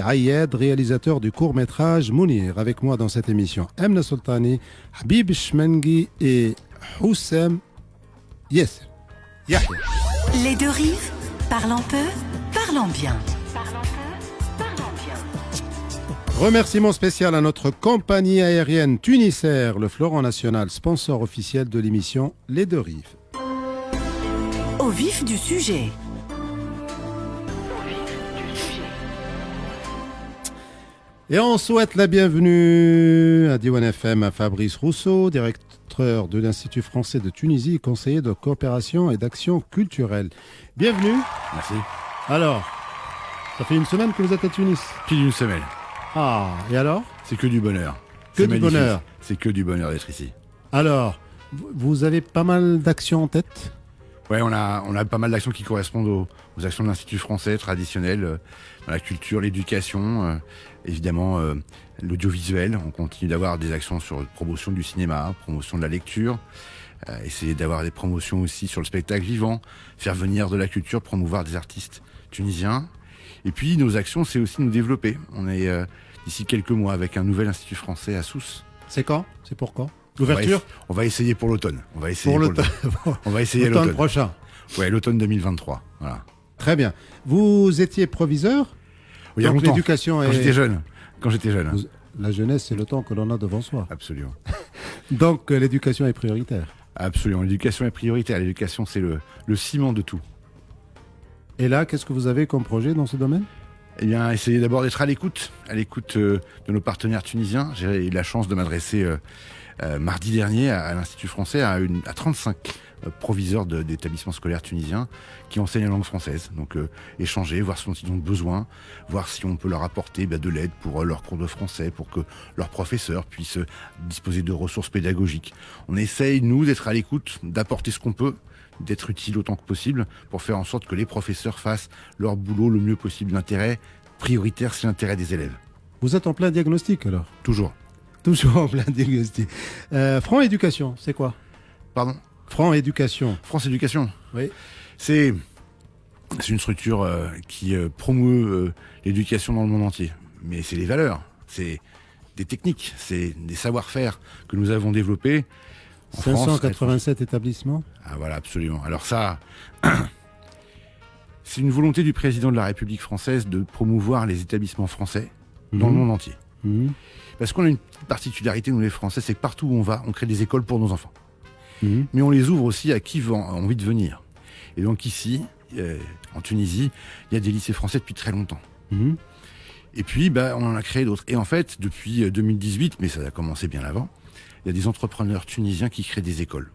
Ayed, réalisateur du court-métrage Mounir. Avec moi dans cette émission, Amna Sultani, Habib Shmengi et Houssem Yasser. Yahya. Les deux rives, parlons peu, parlons bien. Remerciement spécial à notre compagnie aérienne Tunisair, le fleuron national, sponsor officiel de l'émission Les Deux Rives. Au vif du sujet. Et on souhaite la bienvenue à Diwan FM à Fabrice Rousseau, directeur de l'Institut français de Tunisie, conseiller de coopération et d'action culturelle. Bienvenue. Merci. Alors, ça fait une semaine que vous êtes à Tunis. Pile une semaine. Ah, et alors? C'est que du bonheur. Que C'est du magnifique. bonheur. C'est que du bonheur d'être ici. Alors, vous avez pas mal d'actions en tête? Ouais, on a pas mal d'actions qui correspondent aux actions de l'Institut français traditionnel, dans la culture, l'éducation, évidemment l'audiovisuel. On continue d'avoir des actions sur promotion du cinéma, promotion de la lecture, essayer d'avoir des promotions aussi sur le spectacle vivant, faire venir de la culture, promouvoir des artistes tunisiens. Et puis nos actions, c'est aussi nous développer. On est d'ici quelques mois avec un nouvel Institut français à Sousse. C'est quand? C'est pour quand? L'ouverture? On va essayer pour l'automne. On va essayer pour l'automne. On va essayer l'automne l'automne prochain. Ouais, l'automne 2023. Voilà. Très bien. Vous étiez proviseur? Il y a Donc longtemps. l'éducation Quand j'étais jeune. Quand j'étais jeune. La jeunesse, c'est le temps que l'on a devant soi. Absolument. Donc l'éducation est prioritaire. Absolument. L'éducation est prioritaire. L'éducation, c'est le ciment de tout. Et là, qu'est-ce que vous avez comme projet dans ce domaine? Eh bien, essayer d'abord d'être à l'écoute de nos partenaires tunisiens. J'ai eu la chance de m'adresser mardi dernier à l'Institut français à 35 proviseurs d'établissements scolaires tunisiens qui enseignent la langue française. Donc échanger, voir ce dont ils ont besoin, voir si on peut leur apporter de l'aide pour leurs cours de français, pour que leurs professeurs puissent disposer de ressources pédagogiques. On essaye, nous, d'être à l'écoute, d'apporter ce qu'on peut, d'être utile autant que possible pour faire en sorte que les professeurs fassent leur boulot le mieux possible. L'intérêt prioritaire, c'est l'intérêt des élèves. Vous êtes en plein diagnostic alors? Toujours. Toujours en plein diagnostic. Franc Éducation, c'est quoi? Pardon? Franc Éducation. France Éducation. Oui. C'est une structure qui promeut l'éducation dans le monde entier. Mais c'est des valeurs, c'est des techniques, c'est des savoir-faire que nous avons développés. En 587 établissements. Ah voilà, absolument. Alors ça, c'est une volonté du président de la République française de promouvoir les établissements français dans le monde entier. Parce qu'on a une particularité, nous les Français, c'est que partout où on va, on crée des écoles pour nos enfants. Mais on les ouvre aussi à qui a envie de venir. Et donc ici, en Tunisie, il y a des lycées français depuis très longtemps. Et puis, on en a créé d'autres. Et en fait, depuis 2018, mais ça a commencé bien avant, il y a des entrepreneurs tunisiens qui créent des écoles.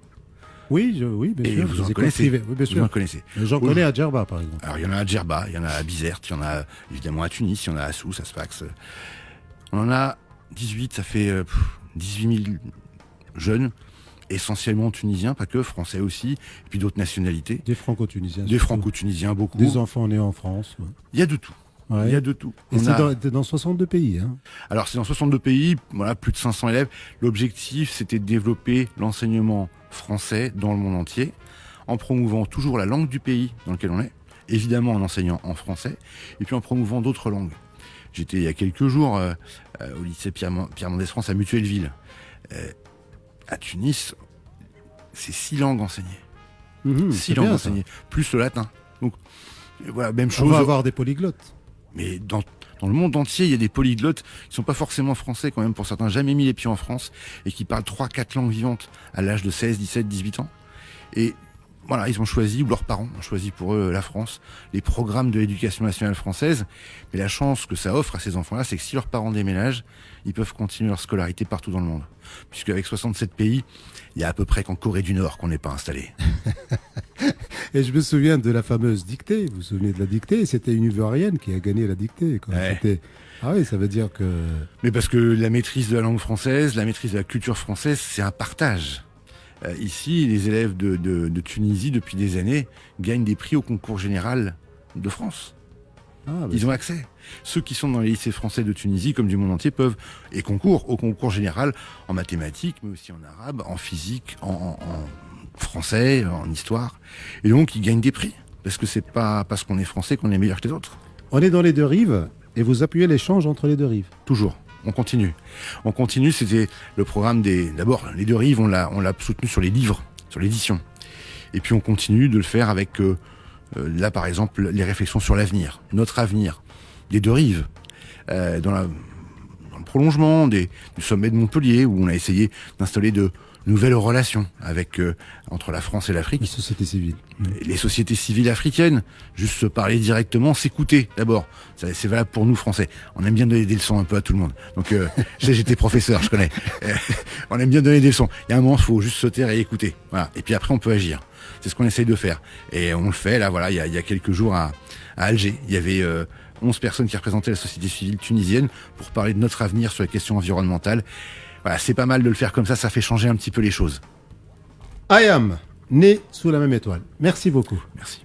Oui, bien sûr. Vous en connaissez. Oui, bien sûr. Vous en connaissez. J'en connais à Djerba, par exemple. Alors, il y en a à Djerba, il y en a à Bizerte, il y en a évidemment à Tunis, il y en a à Sousse, à Sfax. On en a 18, ça fait 18 000 jeunes, essentiellement tunisiens, pas que, français aussi, et puis d'autres nationalités. Des franco-tunisiens. Des franco-tunisiens, beaucoup. Des enfants nés en France. Ouais. Il y a de tout. Ouais. Il y a de tout. Et c'est dans 62 pays. Hein. Alors, c'est dans 62 pays, voilà, plus de 500 élèves. L'objectif, c'était de développer l'enseignement français dans le monde entier, en promouvant toujours la langue du pays dans lequel on est, évidemment en enseignant en français, et puis en promouvant d'autres langues. J'étais il y a quelques jours au lycée Pierre Mendès France à Mutuelleville. À Tunis, c'est 6 langues enseignées. 6 langues enseignées, plus le latin. Donc, voilà, même chose. On va avoir des polyglottes. Mais dans le monde entier, il y a des polyglottes qui sont pas forcément français quand même, pour certains, jamais mis les pieds en France, et qui parlent 3-4 langues vivantes à l'âge de 16, 17, 18 ans. Et voilà, ils ont choisi, ou leurs parents ont choisi pour eux la France, les programmes de l'éducation nationale française. Mais la chance que ça offre à ces enfants-là, c'est que si leurs parents déménagent, ils peuvent continuer leur scolarité partout dans le monde. Puisque avec 67 pays, il y a à peu près qu'en Corée du Nord qu'on n'est pas installé. Et je me souviens de la fameuse dictée. Vous vous souvenez de la dictée? C'était une Ivoirienne qui a gagné la dictée. Quoi. Ouais. Ah oui, ça veut dire que... Mais parce que la maîtrise de la langue française, la maîtrise de la culture française, c'est un partage. Ici, les élèves de Tunisie, depuis des années, gagnent des prix au concours général de France. Ils ont accès. Ceux qui sont dans les lycées français de Tunisie, comme du monde entier, peuvent et concourent au concours général en mathématiques, mais aussi en arabe, en physique, en français, en histoire. Et donc, ils gagnent des prix. Parce que c'est pas parce qu'on est français qu'on est meilleur que les autres. On est dans les deux rives. et vous appuyez l'échange entre les deux rives. Toujours. On continue. C'était le programme d'abord, les deux rives, on l'a soutenu sur les livres, sur l'édition. Et puis on continue de le faire avec, là par exemple, les réflexions sur l'avenir, notre avenir, des deux rives. Dans le prolongement du sommet de Montpellier, où on a essayé d'installer de nouvelles relations entre la France et l'Afrique. Les sociétés civiles. Les sociétés civiles africaines, juste se parler directement, s'écouter d'abord. C'est valable pour nous Français. On aime bien donner des leçons un peu à tout le monde. Donc j'étais professeur, je connais. On aime bien donner des leçons. Il y a un moment, il faut juste se taire et écouter. Voilà. Et puis après, on peut agir. C'est ce qu'on essaye de faire. Et on le fait, là, voilà, il y a quelques jours à Alger. Il y avait 11 personnes qui représentaient la société civile tunisienne pour parler de notre avenir sur les questions environnementales. Voilà, c'est pas mal de le faire comme ça fait changer un petit peu les choses. IAM, né sous la même étoile. Merci beaucoup. Merci.